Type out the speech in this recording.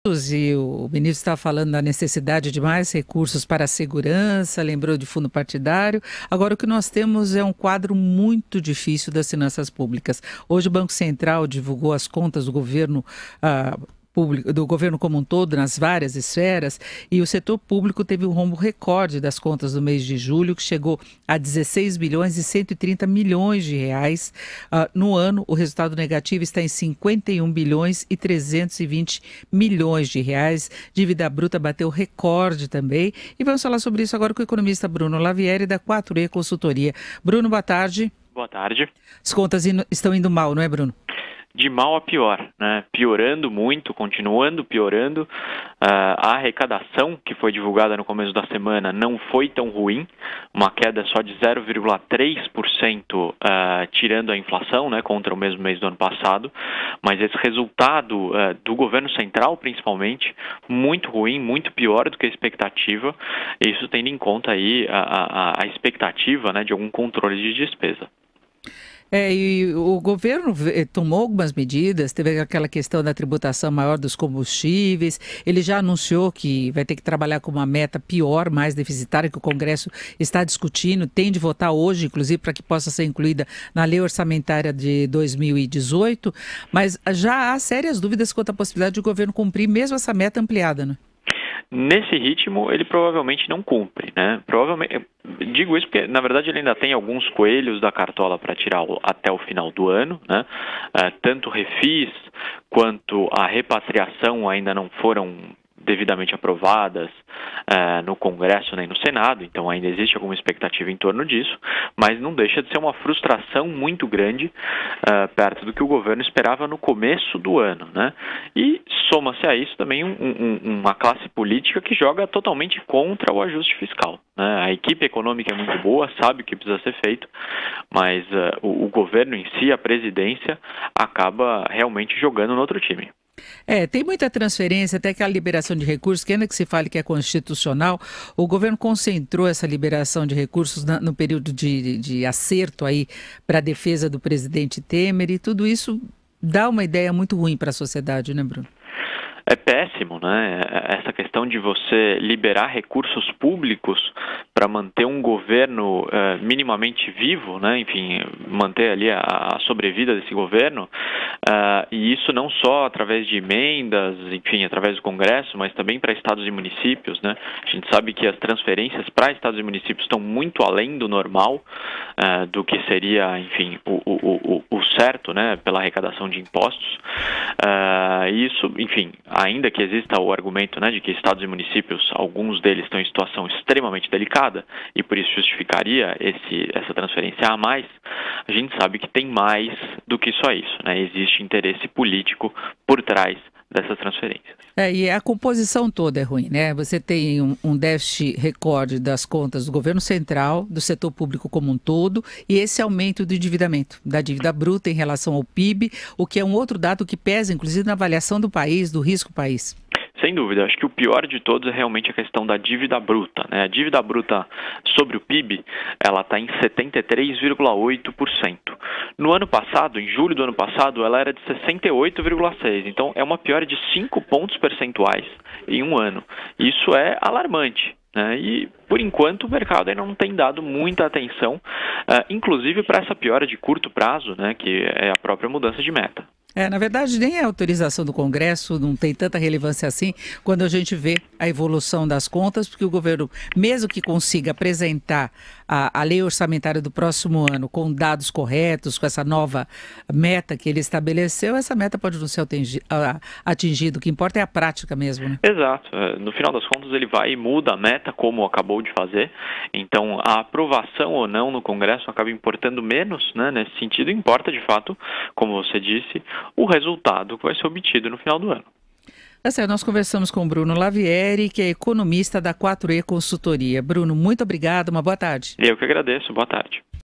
E o ministro está falando da necessidade de mais recursos para a segurança, lembrou de fundo partidário. Agora, o que nós temos é um quadro muito difícil das finanças públicas. Hoje, o Banco Central divulgou as contas do governo público, do governo como um todo, nas várias esferas, e o setor público teve um rombo recorde das contas do mês de julho, que chegou a 16 bilhões e 130 milhões de reais. No ano, o resultado negativo está em 51 bilhões e 320 milhões de reais. Dívida bruta bateu recorde também. E vamos falar sobre isso agora com o economista Bruno Lavieri, da 4E Consultoria. Bruno, boa tarde. Boa tarde. As contas estão indo mal, não é, Bruno? De mal a pior, né? Piorando muito, continuando piorando. A arrecadação que foi divulgada no começo da semana não foi tão ruim, uma queda só de 0,3%, tirando a inflação, né, contra o mesmo mês do ano passado, mas esse resultado do governo central, principalmente, muito ruim, muito pior do que a expectativa, isso tendo em conta aí a expectativa, né, de algum controle de despesa. E o governo tomou algumas medidas, teve aquela questão da tributação maior dos combustíveis, ele já anunciou que vai ter que trabalhar com uma meta pior, mais deficitária, que o Congresso está discutindo, tem de votar hoje, inclusive, para que possa ser incluída na lei orçamentária de 2018, mas já há sérias dúvidas quanto à possibilidade de o governo cumprir mesmo essa meta ampliada, né? Nesse ritmo, ele provavelmente não cumpre, né? Provavelmente, digo isso porque, na verdade, ele ainda tem alguns coelhos da cartola para tirar até o final do ano, né? Tanto o refis quanto a repatriação ainda não foram devidamente aprovadas no Congresso nem no Senado, então ainda existe alguma expectativa em torno disso, mas não deixa de ser uma frustração muito grande perto do que o governo esperava no começo do ano, né? E soma-se a isso também uma classe política que joga totalmente contra o ajuste fiscal, né? A equipe econômica é muito boa, sabe o que precisa ser feito, mas o governo em si, a presidência, acaba realmente jogando no outro time. Tem muita transferência, até aquela liberação de recursos, que ainda que se fale que é constitucional, o governo concentrou essa liberação de recursos no período de acerto aí para a defesa do presidente Temer, e tudo isso dá uma ideia muito ruim para a sociedade, né, Bruno? É péssimo, né? Essa questão de você liberar recursos públicos para manter um governo minimamente vivo, né? Enfim, manter ali a sobrevida desse governo, e isso não só através de emendas, enfim, através do Congresso, mas também para estados e municípios, né? A gente sabe que as transferências para estados e municípios estão muito além do normal, do que seria, enfim, o certo, né? Pela arrecadação de impostos. Isso, enfim, ainda que exista o argumento, né, de que estados e municípios, alguns deles estão em situação extremamente delicada e por isso justificaria essa transferência a mais, a gente sabe que tem mais do que só isso, né? Existe interesse político por trás dessas transferências. E a composição toda é ruim, né? Você tem um déficit recorde das contas do governo central, do setor público como um todo, e esse aumento do endividamento, da dívida bruta em relação ao PIB, o que é um outro dado que pesa, inclusive, na avaliação do país, do risco país. Sem dúvida, acho que o pior de todos é realmente a questão da dívida bruta, né? A dívida bruta sobre o PIB, ela está em 73,8%. No ano passado, em julho do ano passado, ela era de 68,6%. Então, é uma piora de 5 pontos percentuais em um ano. Isso é alarmante, né? E, por enquanto, o mercado ainda não tem dado muita atenção, inclusive para essa piora de curto prazo, né? Que é a própria mudança de meta. Na verdade, nem a autorização do Congresso não tem tanta relevância assim quando a gente vê a evolução das contas, porque o governo, mesmo que consiga apresentar a lei orçamentária do próximo ano com dados corretos, com essa nova meta que ele estabeleceu, essa meta pode não ser atingida. O que importa é a prática mesmo, né? Exato. No final das contas, ele vai e muda a meta, como acabou de fazer. Então, a aprovação ou não no Congresso acaba importando menos, né? Nesse sentido, importa, de fato, como você disse, o resultado que vai ser obtido no final do ano. Nós conversamos com o Bruno Lavieri, que é economista da 4E Consultoria. Bruno, muito obrigado, uma boa tarde. Eu que agradeço, boa tarde.